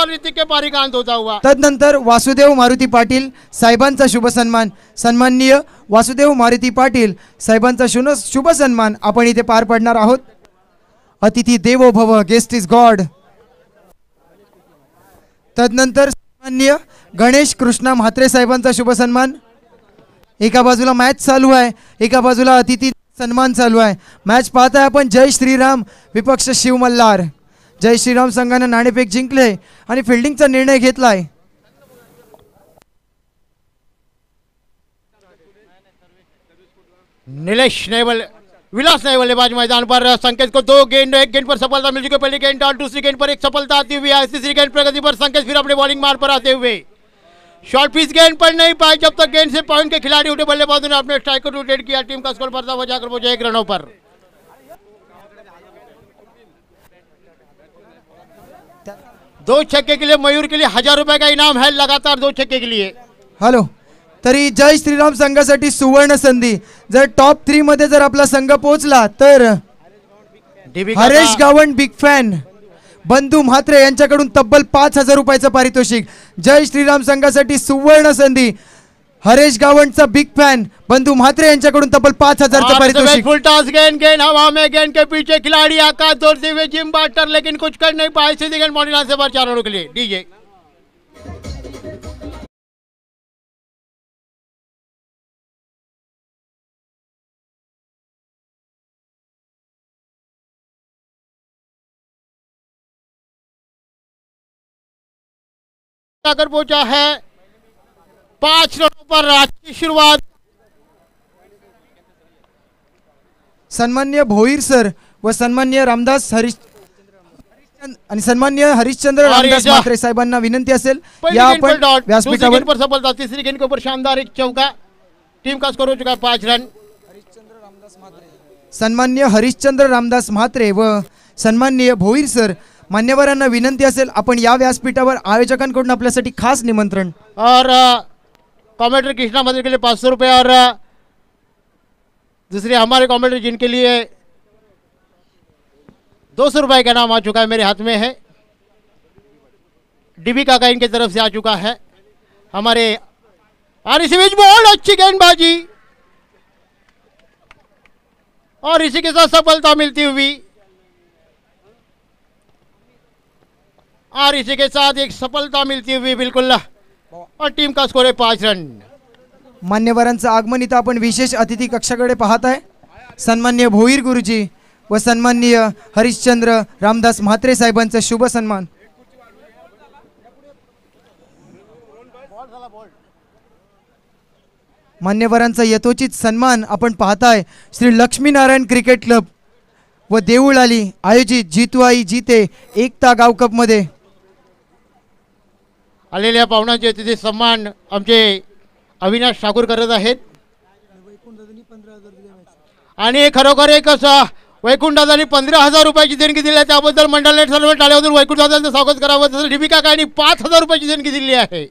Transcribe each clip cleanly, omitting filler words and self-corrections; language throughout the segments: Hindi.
और ऋतिक के पारिकांत होता हुआ। तदनंतर वासुदेव मारुती पाटील साहेबांचा शुभ सन्मान, सन्माननीय वासुदेव मारुती पाटील साहेबांचा शुभ सन्मान आपण इथे पार पडणार आहोत। अतिथी देवो भव, गेस्ट इज गॉड। तदनंतर सन्माननीय गणेश कृष्णा म्हात्रे साहेबांचा शुभ सन्मान। एका बाजूला मॅच चालू आहे, एका बाजूला अतिथी सन्मान चालू आहे। मॅच पाहताय आपण जय श्रीराम विपक्ष शिव मल्हार। जय श्रीराम संघाने नाणेफेक जिंकले आणि फिल्डिंगचा निर्णय घेतलाय। नीलेश नेवल, विलास नेवल बल्लेबाज मैदान पर। संकेत को 2 गेंद, 1 गेंद पर सफलता मिल चुकी है। पहली गेंद और दूसरी गेंद पर एक सफलता आती हुई है। तीसरी गेंद प्रगति पर संकेत फिर अपने बॉलिंग मार पर आते हुए शॉर्ट पिच गेंद पर नहीं पाए। जब तक गेंद से पॉइंट के खिलाड़ी उठे, बल्लेबाजों ने अपने स्ट्राइक को रोटेट किया। टीम का स्कोर बढ़ता हुआ जाकर पहुंचा 1 रनों पर। दो छक्के के लिए मयूर के लिए 1000 रुपए का इनाम है, लगातार 2 छक्के के लिए। हॅलो, तरी जय श्रीराम संघासाठी सुवर्ण संधी। जर टॉप 3 मध्ये जर आपला संघ पोहोचला तर हरेश गावण बिग फॅन बंधू म्हात्रे यांच्याकडून तब्बल 5000 रुपयाचं पारितोषिक। जय श्रीराम संघासाठी सुवर्ण संधी। हरेश गावणचा बिग फॅन बंधू म्हात्रे यांच्याकडून तब्बल 5000चं पारितोषिक। फुल टॉस गेंद हवा में, गेंद के पीछे खिलाड़ी आकाश दौड़ते हुए जिम बाटर, लेकिन कुछ कर नहीं पाए। सीधी गेंद बॉडी लाइन से बाहर 4 रनों के लिए। डीजे आकर पहुंचा है 5 रनों पर। आज की शुरुआत सन्माननीय भोईर सर व सन्माननीय रामदास आणि सन्माननीय हरिश्चंद्र रामदास म्हात्रे साहेबांना विनंती असेल या आपण व्यासपीठावर पर सफलता। तीसरी गेंद के ऊपर शानदार एक चौका। टीम का स्कोर हो चुका है 5 रन। सन्माननीय हरिश्चंद्र रामदास म्हात्रे व सन्माननीय भोईर सर मान्यवरांना विनंती असेल आपण या व्यासपीठावर आयोजकांकडून आपल्यासाठी खास निमंत्रण। और कमेंटर कृष्णा मंदिर के लिए 500 रुपए और दूसरे हमारे कमेंटर जिनके लिए 200 रुपए का नाम आ चुका है, मेरे हाथ में है। डीबी काका इनके तरफ से आ चुका है। हमारे बॉल अच्छी गेंदबाजी और इसी के साथ सफलता मिलती हुई, और इसी के साथ एक सफलता मिलती हुई बिल्कुल। और टीम का स्कोर है 5 रन। मान्यवरांचं आगमन इथं आपण विशेष अतिथी कक्षाकडे पाहत आहे। सन्माननीय भोईर गुरुजी व सन्माननीय हरिश्चंद्र रामदास म्हात्रे साहेबांचा शुभ सन्मान। मान्यवरांचा यथोचित सन्मान आपण पाहताय। श्री लक्ष्मीनारायण क्रिकेट क्लब व देऊळाली आयोजित जीतू आई जीते एकता गाव कप मध्ये आलेल्या पाहुण्यांचे तिथे सन्मान आमचे अविनाश ठाकूर करत आहेत। आणि खरोखर एक वैकुंठ दादांनी 15,000 रुपयाची देणगी दिली आहे, त्याबद्दल मंडळाने सर्व टाळ्यावरून वैकुंठ दादांचं स्वागत करावं। तसं डीबी काकांनी 5,000 रुपयाची देणगी दिली आहे,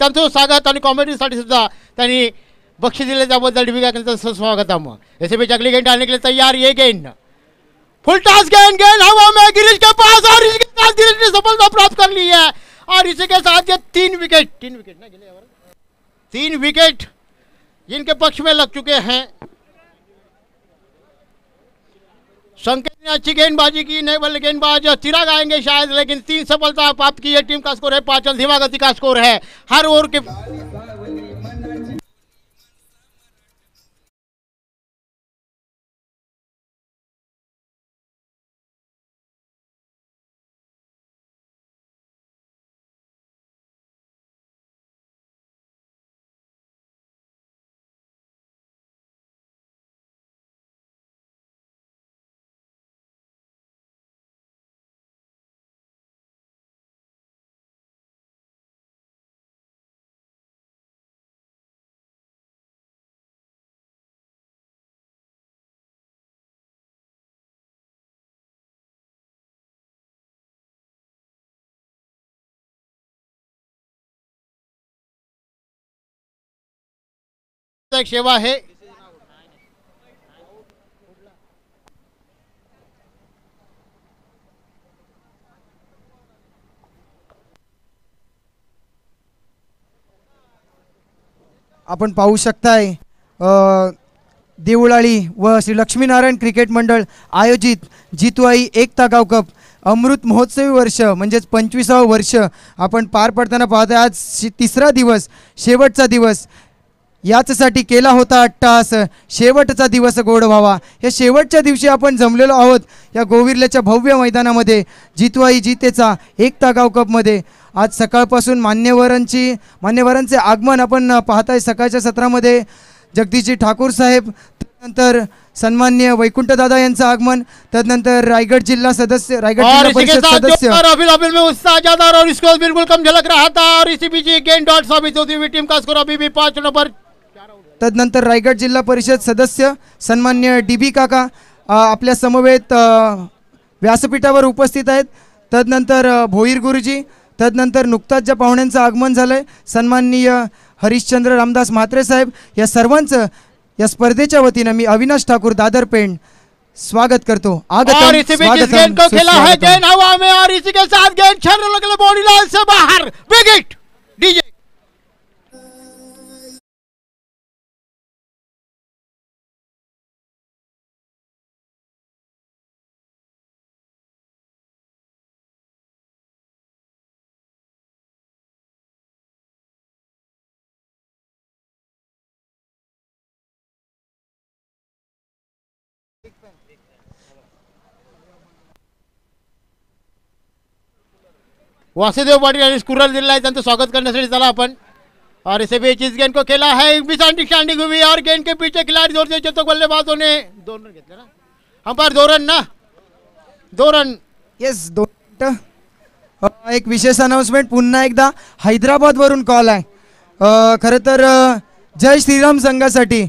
त्यांचं स्वागत आणि कॉमेडीसाठी सुद्धा त्यांनी बक्षीस दिले, त्याबद्दल डीबी काकांचं स्वागत आहे। ऐसे भी अगली गेंद डालने के लिए तैयार। ये गेंद फुल टॉस गेंद हवा में, गिरीश के पास, और इसके साथ गिरीश ने सफलता प्राप्त कर ली है। और इसी के साथ ये 3 विकेट जिनके पक्ष में लग चुके हैं। संकेत ने अच्छी गेंदबाजी की, नेवल गेंदबाज चिराग आएंगे शायद, लेकिन 3 सफलता प्राप्त की है। टीम का स्कोर है 5 रन। धीमा गति का स्कोर है। हर ओवर के सेवा है। आपण पाहू शकताय देऊळाळी व श्री लक्ष्मीनारायण क्रिकेट मंडळ आयोजित जितवाई एकता गाव कप अमृत महोत्सवी वर्ष म्हणजेच 25वे वर्ष आपण पार पडताना पाहतोय. आज तिसरा दिवस, शेवटचा दिवस. याचसाठी केला होता अट्टाहास, शेवटचा दिवस गोड व्हावा. या शेवटच्या दिवशी आपण जमलेलो आहोत या गोविर्ल्याच्या भव्य मैदानामध्ये जितवाई जितेचा एकता गाव कपमध्ये. आज सकाळपासून मान्यवरांचे आगमन आपण पाहताय. सकाळच्या सत्रामध्ये जगदीशजी ठाकूर साहेब, त्यानंतर सन्मान्य वैकुंठदादा यांचं आगमन, तदनंतर रायगढ़ जिला सदस्य, रायगढ़ जिला परिषद सदस्य अभी में उत्साह ज्यादा और इसको बिल्कुल कम झलक रहा था और इसी बीच गेंद डॉट साबित होती हुई टीम का स्कोर अभी भी 5 नंबर. तदनंतर रायगढ़ जिल्हा परिषद सदस्य सन्मान्य DB काका आपल्या समवेत व्यासपीठावर उपस्थित आहेत. तदनंतर भोईर गुरुजी, तदनंतर नुकताच ज्या पाहुण्यांचं आगमन झालंय सन्माननीय हरिश्चंद्र रामदास म्हात्रे साहेब. या सर्वांचं या स्पर्धेच्या वतीनं मी अविनाश ठाकूर दादर पेंड स्वागत करतो. और इसी बीच इस गेंद को खेला है, गेंद हवा में और इसी के साथ गेंद छर्र लगल बॉडी लाइन से बाहर. Wicket DJ. वासुदेव पाटील यांनी स्कुरल दिला आहे, त्यांचं स्वागत करण्यासाठी चला आपण. और इसे बीच इस गेंद को खेला है, बिसांडी स्टैंडिंग हुई और गेंद के पीछे खिलाड़ी जोर से चतुर बल्लेबाजों ने 2 रन घेतले ना. अंपायर 2 रन ना, 2 रन. येस 2 मिनिटं. एक विशेष अनाउन्समेंट पुन्हा एकदा हैदराबादवरून कॉल आहे. खरं तर जय श्रीराम संघासाठी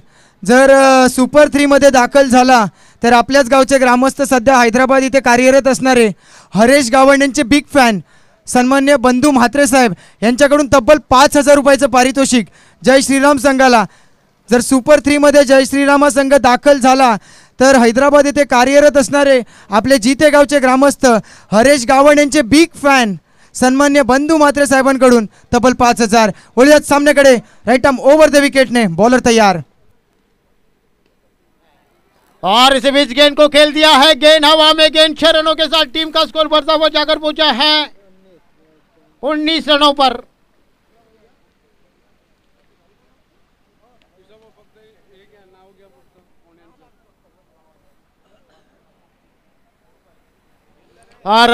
जर सुपर 3 मध्ये दाखल झाला तर आपल्याच गावचे ग्रामस्थ सध्या हैदराबाद इथे कार्यरत असणारे हरेश गावंड यांचे बिग फॅन सन्मान्य बंधू म्हात्रे साहेब यांच्याकडून तब्बल 5,000 रुपयाचं पारितोषिक जय श्रीराम संघाला. जर सुपर 3 मध्ये जय श्रीराम संघ दाखल झाला तर हैदराबाद येथे कार्यरत असणारे आपले जिते गावचे ग्रामस्थ हरेश गावंड यांचे बिग फॅन सन्मान्य बंधू म्हात्रे साहेबांकडून तब्बल 5,000. वळूयात सामन्याकडे. राईट आर्म ओव्हर द विकेटने, बॉलर तयार. और इस बीच गेंद को खेल दिया है, गेंद हवा में, गेंद 6 रनों के साथ टीम का स्कोर बढ़ता हुआ जाकर पहुंचा है 19 रनों पर. और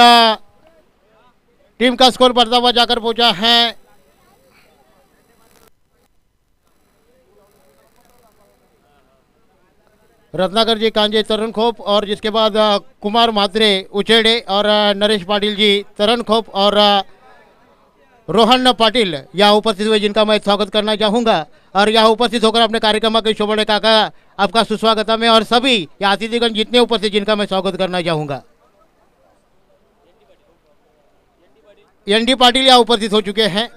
टीम का स्कोर बढ़ता हुआ जाकर पहुंचा है रत्नाकर जी कांजे तरनखोप, और जिसके बाद कुमार म्हात्रे उचेड़े और नरेश पाटिल जी तरनखोप और रोहन पाटिल यहाँ उपस्थित हुए, जिनका मैं स्वागत करना चाहूँगा. और यहाँ उपस्थित होकर अपने कार्यक्रम के शोभा काका आपका सुस्वागत है. और सभी यहाँ अतिथिगण जितने उपस्थित जिनका मैं स्वागत करना चाहूँगा. ND पाटिल यहाँ उपस्थित हो चुके हैं.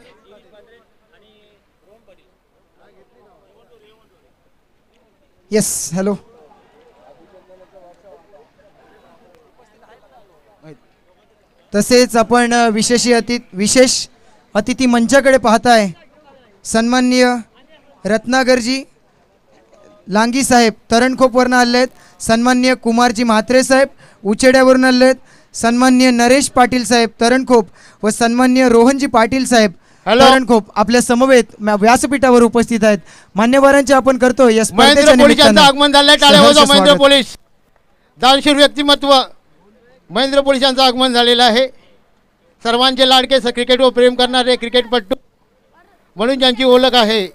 Yes hello. तसेच आपण विशेष अतिथी मंचाकडे पाहताय. सन्माननीय रत्नागरजी लांगी साहेब तरणखोपवरून आले आहेत. सन्माननीय कुमारजी म्हात्रे साहेब उचेड्यावरून आले आहेत. सन्माननीय नरेश पाटील साहेब तरणखोप व सन्माननीय रोहनजी पाटील साहेब तरणखोप आपल्या समवेत व्यासपीठावर उपस्थित आहेत. मान्यवरांचे आपण करतो या स्पर्धेच्या निमित्तानं आगमन झालंय. टाळ्या वाजवा महेंद्र पोलीस. दानशूर व्यक्तिमत्व महेंद्र पोलीस यांचं आगमन झालेलं आहे. सर्वांचे लाडके क्रिकेटवर प्रेम करणारे क्रिकेटपटू म्हणून ज्यांची ओळख आहे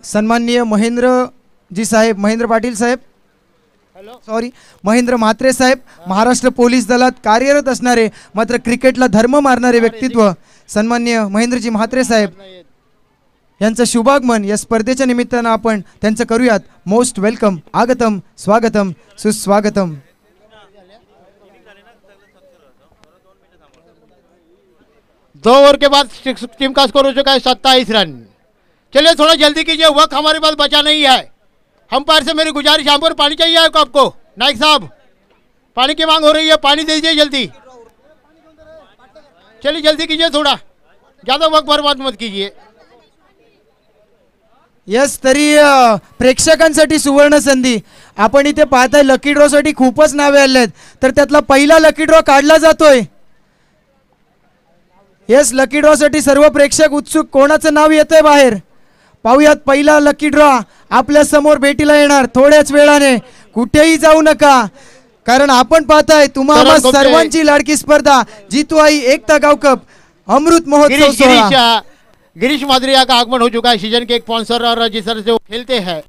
सन्माननीय महेंद्रजी साहेब, महेंद्र पाटील साहेब, सॉरी महेंद्र म्हात्रे साहेब, महाराष्ट्र पोलीस दलात कार्यरत असणारे मात्र क्रिकेटला धर्म मारणारे व्यक्तित्व सन्माननीय महेंद्रजी म्हात्रे साहेब यांचं शुभागमन या स्पर्धेच्या निमित्तानं आपण त्यांचं करूयात. मोस्ट वेलकम, आगतम, स्वागतम, सुस्वागतम. दो ओवर के बाद टीम का स्कोर हो चुका है 27 रन. चलिए थोड़ा जल्दी कीजिए, वक्त हमारे पास बचा नहीं है. अंपायर से मेरी गुजारिश, यहाँ पर पानी चाहिए आपको. नाइक साहब पानी की मांग हो रही है, पानी दे दीजिए जल्दी. चलिए जल्दी कीजिए, थोड़ा ज़्यादा वक्त बर्बाद मत कीजिए. यस, तरी प्रेक्षकांसाठी सुवर्ण संधी. आपण इथे पाहताय लकी ड्रॉ साठी खूपच नावे आले आहेत, तर त्यातला पहिला लकी ड्रॉ काढला जातोय. यस, लकी ड्रॉ साठी सर्व प्रेक्षक उत्सुक. कोणाचं नाव येतंय बाहेर पाहूयात. पहिला लकी ड्रॉ आपल्या समोर भेटीला येणार थोड्याच वेळाने. कुठेही जाऊ नका, कारण आपण पाहताय तुम्हाला सर्वांची लाडकी स्पर्धा जितू आई एकता गाव कप अमृत महोत्सव सोहळा. गिरीश मादरिया का आगमन हो चुका है. सीजन के एक स्पॉन्सर और जिस तरह से वो खेलते हैं,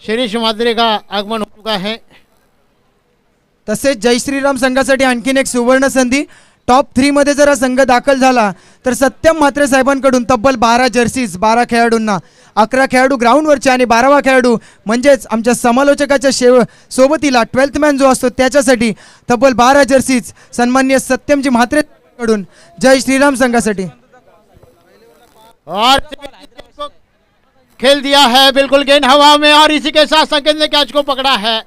शिरीष मादरे का आगमन हो चुका है. तसेच जय श्रीराम संघासाठी आणखीन एक सुवर्ण संधी. टॉप 3 मध्ये जर हा संघ दाखल झाला तर सत्यम म्हात्रे साहेबांकडून तब्बल 12 जर्सीज 12 खेळाडूंना, 11 खेळाडू ग्राउंडवरचे आणि 12वा खेळाडू म्हणजेच आमच्या समालोचकाच्या सोबतीला 12th मॅन जो असतो त्याच्यासाठी तब्बल 12 जर्सीज सन्माननीय सत्यमजी म्हात्रे कडून जय श्रीराम संघासाठी. और खेल दिया है बिल्कुल गेंद हवा में और इसी के साथ संकेत ने कैच को पकड़ा है.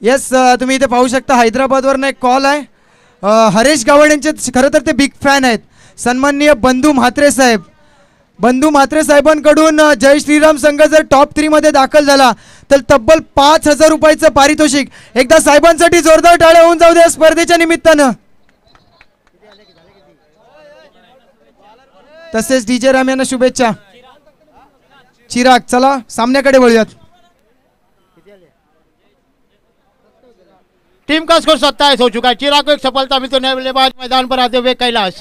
यस, तुम्ही इथे पाहू शकता हैदराबादवरनं एक कॉल आहे. हरेश गावड यांचे खरं तर ते बिग फॅन आहेत. सन्माननीय बंधू म्हात्रे साहेब, बंधू म्हात्रे साहेबांकडून जय श्रीराम संघ जर टॉप 3 मध्ये दाखल झाला तर तब्बल 5,000 रुपयाचं पारितोषिक. एकदा साहेबांसाठी जोरदार टाळ्या होऊन जाऊ द्या स्पर्धेच्या निमित्तानं. तसेच डीजे राम यांना शुभेच्छा. चिराग, चला सामन्याकडे वळूयात. टीम का स्कोर 27 हो चुका है. चिराग को एक सफलता मिलती है. बल्लेबाज मैदान पर आते हुए कैलाश.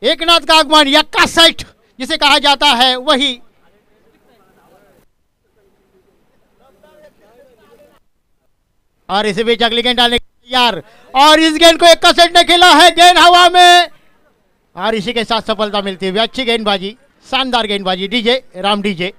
एकनाथ का आगमन, यक्का सेट जिसे कहा जाता है वही. और इसे बीच अगली गेंद डालने तैयार और इस गेंद को यक्का सेट ने खेला है. गेंद हवा में और इसी के साथ सफलता मिलती हुई. अच्छी गेंदबाजी, शानदार गेंदबाजी. DJ Ram DJ.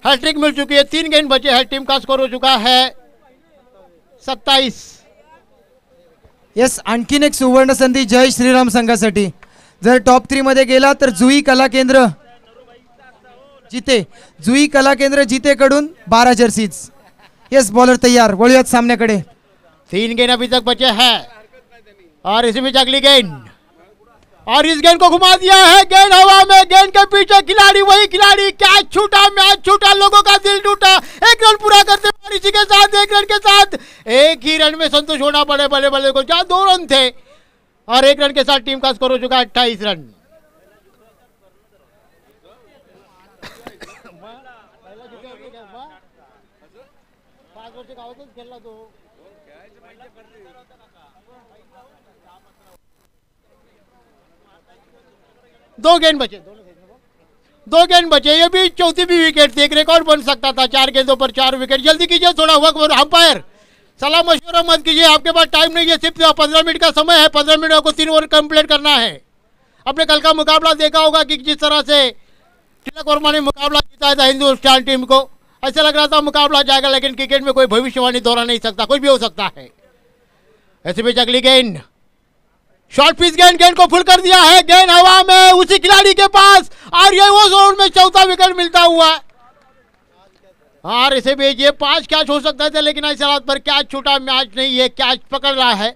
हैट्रिक मिल चुकी है. 3 गेंद बचे हैं. टीम का स्कोर हो चुका है 27. यस, आणखीन एक सुवर्ण संधी जय श्रीराम संघासाठी. जर टॉप 3 मध्ये गेला तर जुई कला केंद्र जिते, जुई कला केंद्र जितेकडून 12 जर्सीज. यस, बॉलर तैयार. वळूयात सामन्याकडे. 3 गेंद अभी तक बचे हैं और इसी बीच अगली गेंद और इस गेंद को घुमा दिया है. गेंद हवा में, गेंद के पीछे खिलाड़ी, वही खिलाड़ी. कैच छूटा, मैच छूटा, लोगों का दिल टूटा. 1 रन पूरा करते हैं इसी के साथ 1 रन के साथ 1 ही रन में संतोष होना पड़े बल्ले बल्ले को. जहाँ 2 रन थे और 1 रन के साथ टीम का स्कोर हो चुका है 28 रन. दो गेंद बचे. ये भी चौथी भी विकेट थी. एक रिकॉर्ड बन सकता था. 4 गेंदों पर 4 विकेट. जल्दी कीजिए थोड़ा वक्त. अंपायर सलाह मशवरा मत कीजिए, आपके पास टाइम नहीं है, सिर्फ 15 मिनट का समय है, 15 मिनट को 3 ओवर कंप्लीट करना है। आपने कल का मुकाबला देखा होगा कि जिस तरह से तिलक वर्मा ने मुकाबला जीता था हिंदुस्तान टीम को, ऐसा लग रहा था मुकाबला जाएगा, लेकिन क्रिकेट में कोई भविष्यवाणी दोहरा नहीं सकता, कुछ भी हो सकता है। ऐसे में अगली गेंद, शॉर्ट पिच गेंद, गेंद को फुल कर दिया है, गेंद हवा में उसी खिलाड़ी के पास, और ये वो जोन में चौथा विकेट मिलता हुआ। और इसे भेजिए 5 कैच हो सकता था, लेकिन ऐसे हालात पर कैच छूटा, मैच नहीं है, कैच पकड़ रहा है,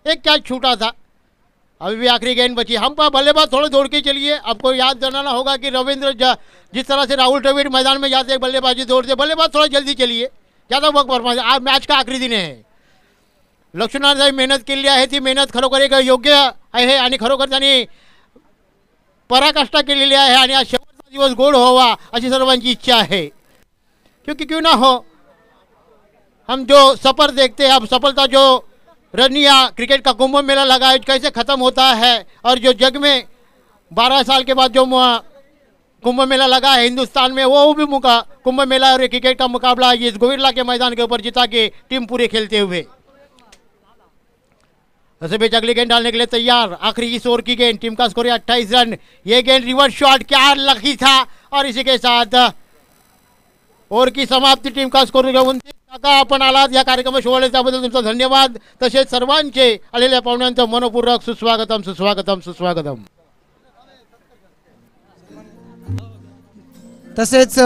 एक कैच छूटा था। अभी भी आखिरी गेंद बची, हम पर बल्लेबाज थोड़े दौड़ के चलिए। आपको याद दिलाना होगा कि रविंद्र जिस तरह से राहुल द्रविड़ मैदान में जाते बल्लेबाजी दौड़ते, बल्लेबाज थोड़ा जल्दी चलिए, ज़्यादा वक्त बर्बाद। आज मैच का आखरी दिन है, लक्ष्मण साहेब मेहनत केली आहे, ती मेहनत खरोखर एक योग्य आहे आणि खरोखर त्यांनी पराकाष्ठा केलेली आहे आणि आज शेवटचा दिवस गोड व्हावा अशी सर्वांची इच्छा है। क्योंकि क्यों ना हो, हम जो सफर देखते हैं, अब सफलता जो रनिया क्रिकेट का कुंभ मेला लगा है कैसे ख़त्म होता है, और जो जग में 12 साल के बाद जो कुंभ मेला लगा है हिंदुस्तान में, वो भी कुंभ मेला और क्रिकेट का मुकाबला इस गोविरला के मैदान के ऊपर जीता के टीम पूरे खेलते हुए। ऐसे बीच अगली गेंद डालने के लिए तैयार, आखिरी इस ओवर की गेंद, टीम का स्कोर है 28 रन। ये गेंद रिवर्स शॉट क्या लकी था, और इसी के साथ ओवर की समाप्ती, टीम का स्कोर 29। काका आपण आलात या कार्यक्रमात शोभले त्याबद्दल तुमचा धन्यवाद, तसेच सर्वांचे आलेल्या पाहुण्यांचं मनपूर्वक सुस्वागतम सुस्वागतम सुस्वागतम। तसेच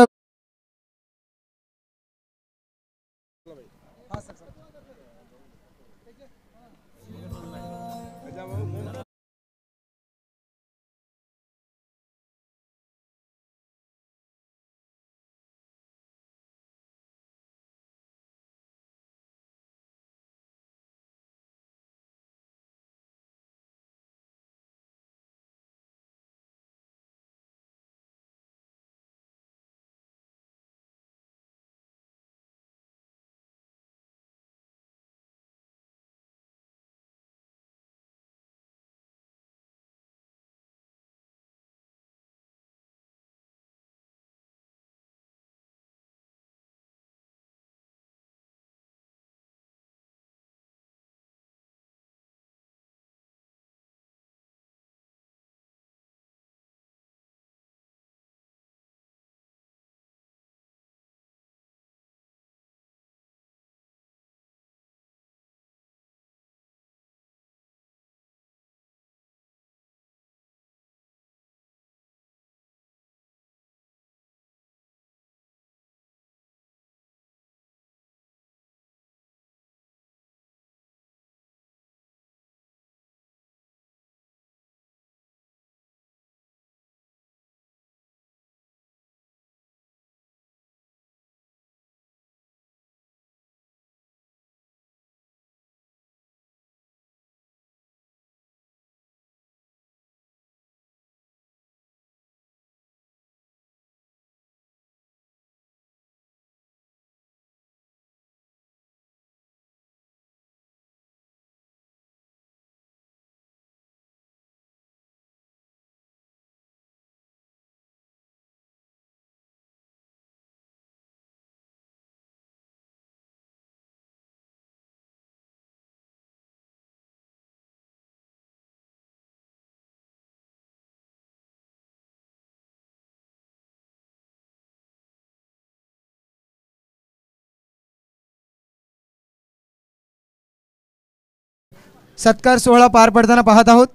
सत्कार सोहळा पार पडताना पाहत आहोत।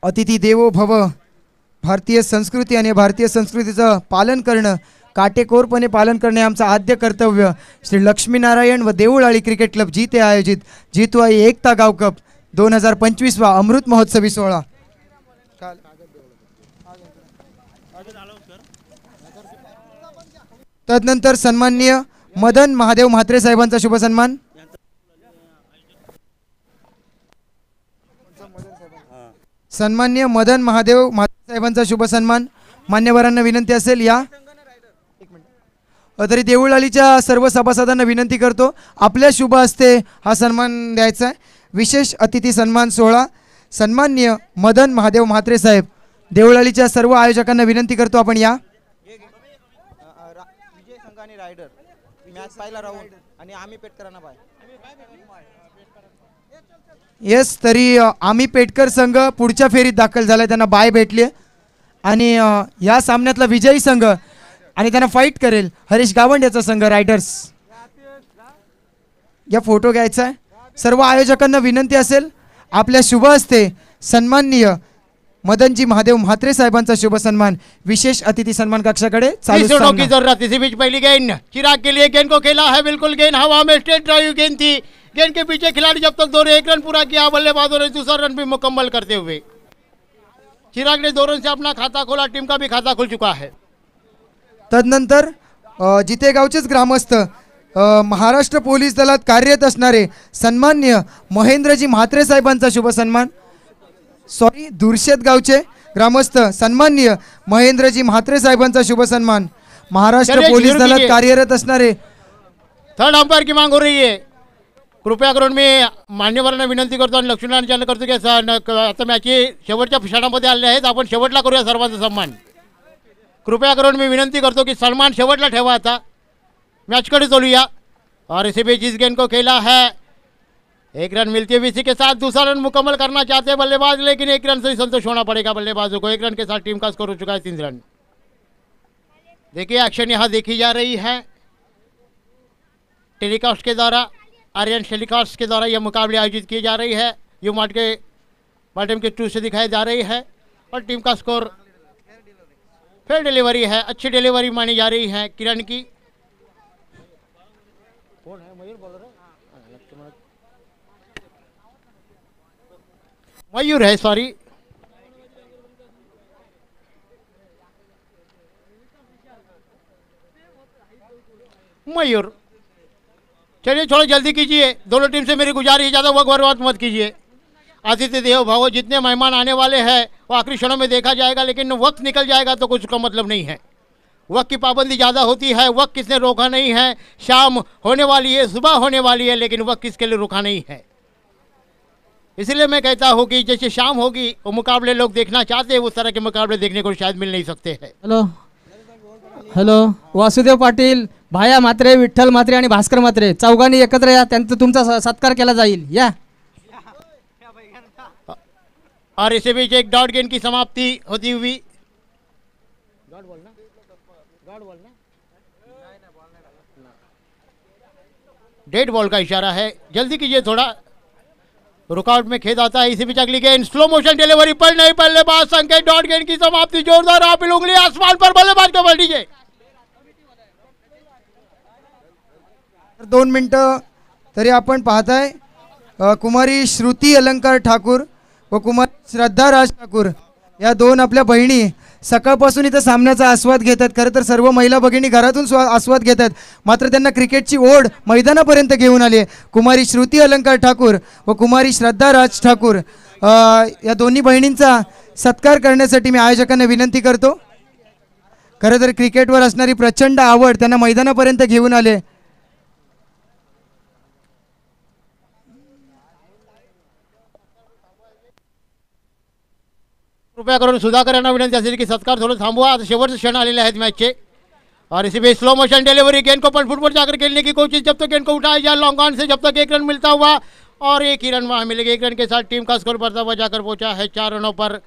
अतिथी देवो भव, भारतीय संस्कृती आणि भारतीय संस्कृतीचं पालन करणं, काटेकोरपणे पालन करणे आमचं आद्य कर्तव्य। श्री लक्ष्मीनारायण व देऊळाळी क्रिकेट क्लब जीते आयोजित जीतू आई एकता गाव कप 2025 वा अमृत महोत्सवी सोहळा। तदनंतर सन्माननीय मदन महादेव म्हात्रे साहेबांचा शुभ सन्मान। सन्माननीय मदन महादेव म्हात्रे साहेबांचा शुभ सन्मान। मान्यवरांना विनंती असेल या तरी देऊळालीच्या सर्व सभासदांना विनंती करतो आपल्या शुभ हस्ते हा सन्मान द्यायचा आहे। विशेष अतिथी सन्मान सोहळा सन्माननीय मदन महादेव म्हात्रे साहेब देवळालीच्या सर्व आयोजकांना विनंती करतो आपण या. विजय संघाने रायडर मॅच पाहिला राहून आणि आम्ही पेटकरांना बाय. येस तरी आम्ही पेटकर संघ पुढच्या फेरीत दाखल झालाय, त्यांना बाय भेटली आणि या सामन्यातला विजयी संघ आणि त्यांना फाईट करेल हरीश गावंड याचा संघ रायडर्स. या फोटो घ्यायचा आहे. सर्व आयोजकांना विनंती असेल आपल्या शुभ हस्ते सन्माननीय मदनजी महादेव म्हात्रे साहेबांचा शुभ सन्मान विशेष अतिथि सन्मान कक्षाकडे चालू की जरूरत इसी बीच पहली गेंद चिराग के लिए गेंद को खेला है, बिल्कुल गेंद हवा में स्ट्रेट ड्राइव गेंद थी. गेंद के पीछे खिलाड़ी जब तक दो एक रन पूरा किया बल्लेबाजों ने दूसरा रन भी मुकम्मल करते हुए चिराग ने 2 रन से अपना खाता खोला. टीम का भी खाता खुल चुका है. तदनंतर जितेगावचेच ग्रामस्थ महाराष्ट्र पोलीस दलात कार्यरत असणारे सन्माननीय महेंद्रजी म्हात्रे साहेबांचा शुभ सन्मान. सॉरी दुर्शेत गावचे ग्रामस्थ सन्माननीय महेंद्रजी म्हात्रे साहेबांचा शुभ सन्मान. महाराष्ट्र पोलीस दलात कार्यरत असणारे थर्ड अंपायर की मांग हो रही है. कृपया करून मी मान्यवरांना विनंती करतो आणि लक्ष्मीनारायण करतो की आता मॅची शेवटच्या क्षणामध्ये आले आहेत, आपण शेवटला करूया सर्वांचा सन्मान. कृपया करून मी विनंती करतो की सन्मान शेवटला ठेवा. आता मैचकडे चलूया. और इसी बीच इस गेंद को खेला है, 1 रन मिलती है इसी के साथ दूसरा रन मुकम्मल करना चाहते हैं बल्लेबाज, लेकिन 1 रन से ही संतोष होना पड़ेगा बल्लेबाजों को. 1 रन के साथ टीम का स्कोर हो चुका है 3 रन. देखिए एक्शन यहाँ देखी जा रही है टेलीकास्ट के द्वारा, आर्यन टेलीकास्ट के द्वारा यह मुकाबले आयोजित किए जा रही है. यू मार्ट के बॉटम के 2 से दिखाई जा रही है और टीम का स्कोर फेयर डिलीवरी है, अच्छी डिलीवरी मानी जा रही है किरण की. कौन है? मयूर बोल रहा है, मयूर है, सॉरी. मयूर चलिए थोड़ा जल्दी कीजिए. दोनों टीम से मेरी गुजारिश है, ज़्यादा वक्त बर्बाद मत कीजिए. आतिथ्य देवो भव, जितने मेहमान आने वाले हैं वो आखिरी क्षणों में देखा जाएगा, लेकिन वक्त निकल जाएगा तो कुछ का मतलब नहीं है. वक्त की पाबंदी ज़्यादा होती है. वक्त किसने रोका नहीं है. शाम होने वाली है, सुबह होने वाली है, लेकिन वक्त किसके लिए रुका नहीं है. इसलिए मैं कहता हूँ कि जैसे शाम होगी वो मुकाबले लोग देखना चाहते हैं, उस तरह के मुकाबले देखने को शायद मिल नहीं सकते हैं. हॅलो हॅलो वासुदेव पाटील, भाया म्हात्रे, विठ्ठल म्हात्रे आणि भास्कर म्हात्रे चौघांनी एकत्र या, त्यांचा तुमचा सत्कार केला जाईल. या. और इसी बीच एक डॉट गेंद की समाप्ति होती हुई. डेड बॉल का इशारा है, जल्दी कीजिए थोड़ा, रुकआउट में खेद आता है. इसी बीच अगली गेंद स्लो मोशन डिलीवरी पर नहीं, बल्लेबाज संकेत डॉट गेंद की समाप्ति. जोरदार आप उंगली आसमान पर, बल्लेबाज को बल दीजिए. 2 मिनिटं तरी आपण पाहताय कुमारी श्रुती अलंकार ठाकूर व कुमारी श्रद्धा राज ठाकूर या 2 आपल्या बहिणी सकाळपासून इथं सामन्याचा आस्वाद घेतात. खरं तर सर्व महिला भगिनी घरातून आस्वाद घेतात, मात्र त्यांना क्रिकेटची ओढ मैदानापर्यंत घेऊन आली आहे. कुमारी श्रुती अलंकार ठाकूर व कुमारी श्रद्धा राज ठाकूर या दोन्ही बहिणींचा सत्कार करण्यासाठी मी आयोजकांना विनंती करतो. खरं तर क्रिकेटवर असणारी प्रचंड आवड त्यांना मैदानापर्यंत घेऊन आले. कृपया करून सुधाकर यांना विनंती असेल की सत्कार थोड़ा थांबवा. आता शेवटचे क्षण आलेले आहेत मॅचचे. और इसी बीच स्लो मोशन डिलीवरी, गेंद को पॉइंट फुट पर जाकर खेलने की कोशिश, जब तक गेंद को उठाया जाए लॉन्ग ऑन से, जब तक 1 रन मिलता हुआ, और 1 ही रन वहाँ मिलेगा. 1 रन के साथ टीम का स्कोर बढ़ता हुआ जाकर पहुंचा है 4 रनों पर.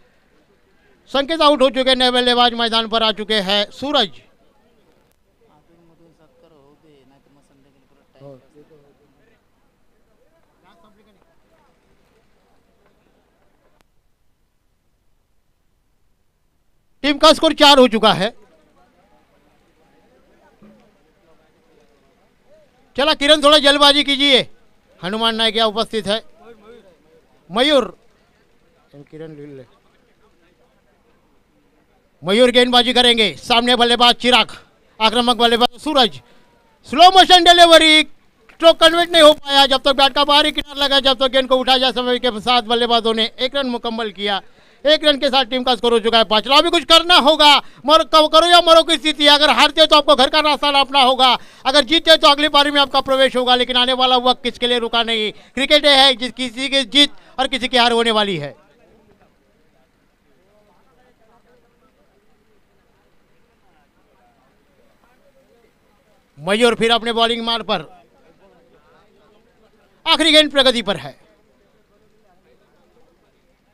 संकेत आउट हो चुके, नए बल्लेबाज मैदान पर आ चुके हैं. सूरज टीम का स्कोर 4 हो चुका है. चला किरण थोड़ा जल्दबाजी कीजिए. हनुमान नायक यहाँ उपस्थित है. मयूर किरण मयूर गेंदबाजी करेंगे. सामने बल्लेबाज चिराग, आक्रामक बल्लेबाज Suraj. Slow motion delivery, stroke convert नहीं हो पाया. जब तक बैट का बाहरी किनारा लगा, जब तक गेंद को उठाया जाए समय के साथ बल्लेबाजों ने 1 रन मुकम्मल किया. 1 रन के साथ टीम का स्कोर हो चुका है 5। अभी कुछ करना होगा, करो या मरो की स्थिति। अगर हारते हो तो आपको घर का रास्ता नापना होगा, अगर जीते तो अगली पारी में आपका प्रवेश होगा। लेकिन आने वाला वक्त किसके लिए रुका नहीं। क्रिकेट है जिस किसी की जीत और किसी की हार होने वाली है। मयूर फिर अपने बॉलिंग मार्ग पर, आखिरी गेंद प्रगति पर है।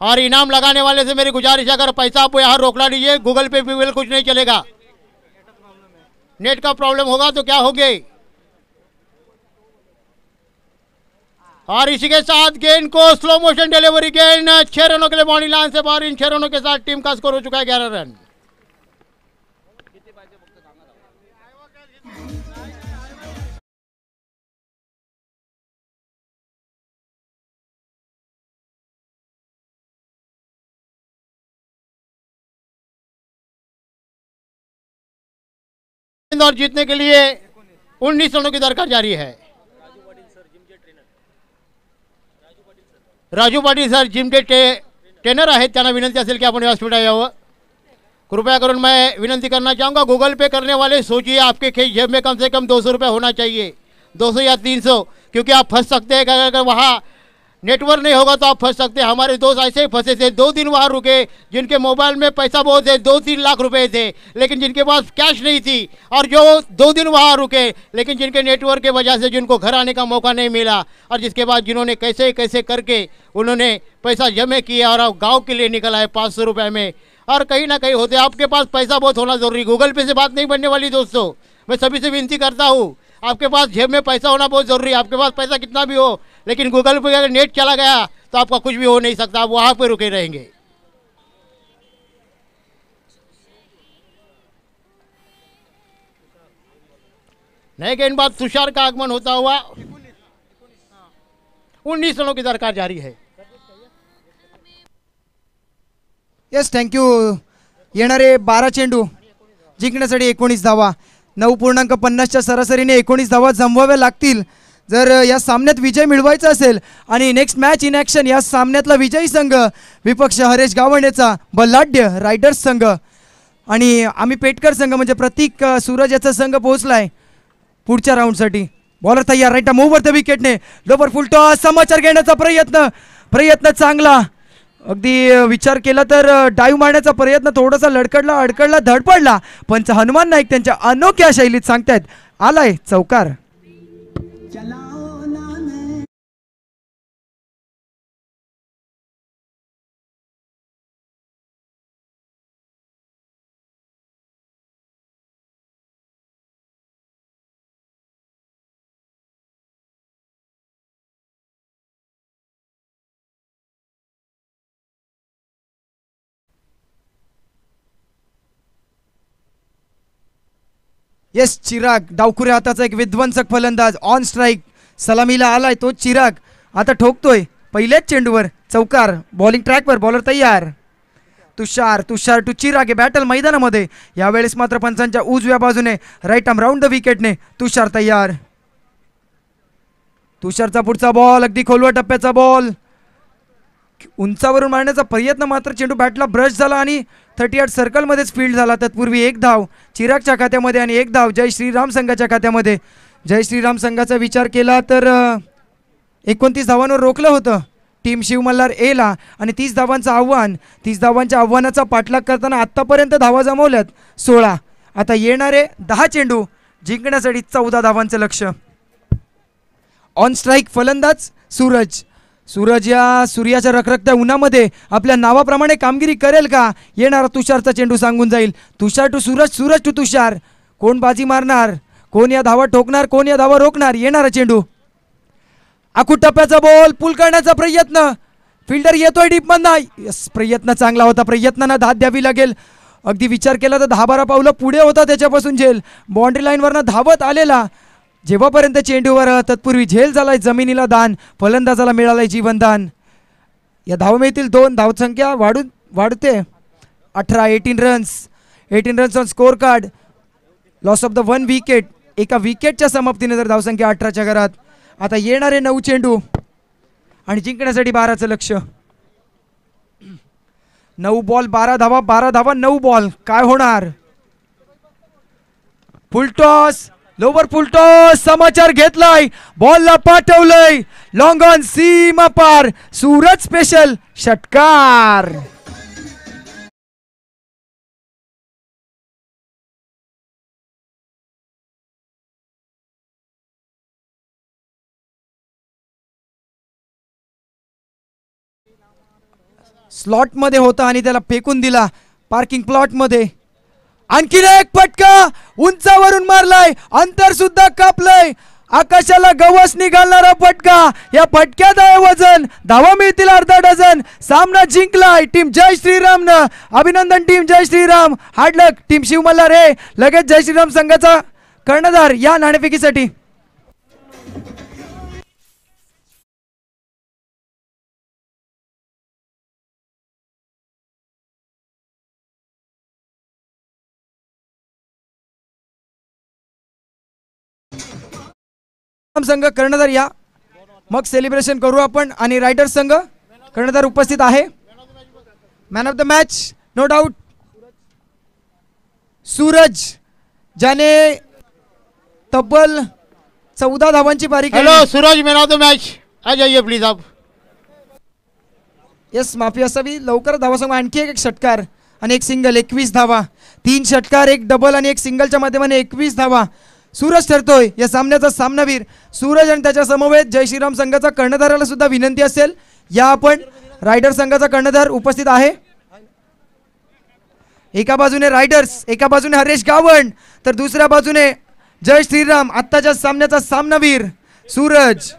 और इनाम लगाने वाले से मेरी गुजारिश है, अगर पैसा आपको यहाँ रोकना लीजिए, गूगल पे भी कुछ नहीं चलेगा। नेट का प्रॉब्लम होगा तो क्या होंगे। और इसी के साथ गेंद को स्लो मोशन डिलीवरी, गेंद 6 रनों के लिए बाउंड्री लाइन से बाहर। इन 6 रनों के साथ टीम का स्कोर हो चुका है 11 रन। और जीतने के लिए 19 रनों की दरकार जारी है। राजू पाटील सर जिम के ट्रेनर आहेत, त्यांना विनंती असेल की आपण व्यासपीठावर यावं। कृपया करून मैं विनंती करना चाहूँगा, गूगल पे करने वाले सोचिए आपके जेब में कम से कम 200 रुपये होना चाहिए, 200 या 300, क्योंकि आप फंस सकते हैं। अगर वहाँ नेटवर्क नहीं होगा तो आप फंस सकते हैं। हमारे दोस्त ऐसे ही फंसे थे, 2 दिन वहाँ रुके, जिनके मोबाइल में पैसा बहुत थे, 2-3 लाख रुपए थे, लेकिन जिनके पास कैश नहीं थी, और जो 2 दिन वहाँ रुके, लेकिन जिनके नेटवर्क के वजह से जिनको घर आने का मौका नहीं मिला, और जिसके बाद जिन्होंने कैसे कैसे करके उन्होंने पैसा जमा किया और गाँव के लिए निकल आए 500 रुपये में। और कहीं ना कहीं होते, आपके पास पैसा बहुत होना ज़रूरी, गूगल पे से बात नहीं बनने वाली दोस्तों। मैं सभी से विनती करता हूँ, आपके पास जेब में पैसा होना बहुत ज़रूरी है। आपके पास पैसा कितना भी हो, लेकिन गूगल पे अगर नेट चला गया तो आपका कुछ भी हो नहीं सकता, आप वहाँ पे रुके रहेंगे। नए गेंदबाज तुषार का आगमन होता हुआ 19 रनों की दरकार जारी है। Yes, thank you. येणारे 12 चेंडू जिंकण्यासाठी 19 धावा, 9.50च्या सरासरीने 19 धावा जमवाव्या लागतील जर या सामन्यात विजय मिळवायचा असेल। आणि नेक्स्ट मॅच इन ॲक्शन, या सामन्यातला विजयी संघ विपक्ष हरेश गावंडेचा बलाढ्य रायडर्स संघ, आणि आम्ही पेटकर संघ म्हणजे प्रतीक सूरज याचा संघ पोहोचलाय पुढच्या राऊंडसाठी। बॉलर तयार, राईट मूव्ह वर द विकेटने, लोवर फुल टॉस, समाचार घेण्याचा प्रयत्न चांगला, अगदी विचार केला तर डाईव्ह मारण्याचा प्रयत्न थोडासा अडकडला धडपडला, पंच हनुमान नाईक त्यांच्या अनोख्या शैलीत सांगतायत आलाय चौकार। येस, चिराग डावखुऱ्या हाताचा एक विध्वंसक फलंदाज ऑन स्ट्राइक, सलामीला आलाय तो चिराग, आता ठोकतोय पहिल्याच चेंडूवर चौकार। बॉलिंग ट्रॅकवर, बॉलर तयार, तुषार टू चिराग हे बॅटल मैदानामध्ये। यावेळेस मात्र पंचांच्या उजव्या बाजूने राईट आर्म राऊंड द विकेटने तुषार तयार। तुषारचा पुढचा बॉल अगदी खोलवा टप्प्याचा बॉल, उंचावरून मारण्याचा प्रयत्न, मात्र चेंडू बॅटला ब्रश झाला आणि 38 सर्कलमध्येच फील्ड झाला। तत्पूर्वी 1 धाव चिरागच्या खात्यामध्ये आणि 1 धाव जय श्रीराम संघाच्या खात्यामध्ये। जय श्रीराम संघाचा विचार केला तर 29 धावांवर रोखलं होतं टीम शिव मल्हार एला, आणि 30 धावांचं आव्हान, 30 धावांच्या आव्हानाचा पाठलाग करताना आत्तापर्यंत धावा जमवल्यात 16। आता येणारे 10 चेंडू जिंकण्यासाठी 14 धावांचं लक्ष। ऑन स्ट्राइक फलंदाज सूरज या सूर्याच्या रखरखत्या उन्हामध्ये आपल्या नावाप्रमाणे कामगिरी करेल का? येणारा तुषारचा चेंडू सांगून जाईल। तुषार टू सूरज टू तुषार, कोण बाजी मारणार, कोण या धावा ठोकणार, कोण या धावा रोखणार? येणारा चेंडू, आखूड टप्प्याचा बॉल, पुल करण्याचा प्रयत्न, फिल्डर येतोय डीप मधनं, यस, प्रयत्न चांगला होता, प्रयत्नांना दाद द्यावी लागेल। अगदी विचार केला तर 10-12 पावलं पुढे होता त्याच्यापासून झेल, बाउंड्री लाईनवरनं धावत आलेला, जेव्हापर्यंत चेंडूवर तत्पूर्वी झेल झालाय जमिनीला दान, फलंदाजाला मिळालाय जीवनदान। या धाव मिळतील 2, धावसंख्या वाढते 18 runs on score card, loss of the 1 wicket, एका विकेटच्या समाप्तीने जर धावसंख्या 18च्या घरात। आता येणारे 9 चेंडू आणि जिंकण्यासाठी 12चं लक्ष। 9 बॉल 12 धावा, 12 धावा 9 बॉल. काय होणार? फुलटॉस, लोवर फुलटॉस, समाचार घेतलाय, बॉलला पाठवलंय, लॉंग ऑन सीमा पार, सूरज स्पेशल षटकार. स्लॉट मध्ये होता आणि त्याला फेकून दिला पार्किंग प्लॉट मध्ये. आणखीन एक फटका उंचावरून मारलाय, अंतर सुद्धा कापलंय, आकाशाला गवस निघालणारा फटका. या फटक्यात आहे वजन, धावा मिळतील अर्धा डझन. सामना जिंकलाय टीम जय श्रीरामनं. अभिनंदन team Jai Shriram. Hard luck team Shiv Malhar. रे लगेच जय श्रीराम संघाचा कर्णधार या नाणेफेकीसाठी. संघ कर्णधार या, मग सेलिब्रेशन करू आपण. आणि रायडर संघ कर्णधार उपस्थित आहे. Man of the match no doubt Suraj, ज्याने तब्बल 14 धावांची बारी केली. Hello Suraj, man of the match आ जाइए प्लीज आप. येस, माफी असावी. लवकर धावा संघ. आणखी एक षटकार आणि एक सिंगल, 21 धावा. 3 षटकार, एक डबल आणि एक सिंगलच्या माध्यमाने 21 धावा. सूरज ठरतोय या सामन्याचा सामनावीर. सूरज आणि त्याच्या समवेत जय श्रीराम संघाचा कर्णधाराला सुद्धा विनंती असेल या आपण. रायडर संघाचा कर्णधार उपस्थित आहे. एका बाजूने रायडर्स, एका बाजूने हरेश गावण, तर दुसऱ्या बाजूने जय श्रीराम आत्ताच्या सामन्याचा सामनावीर सूरज.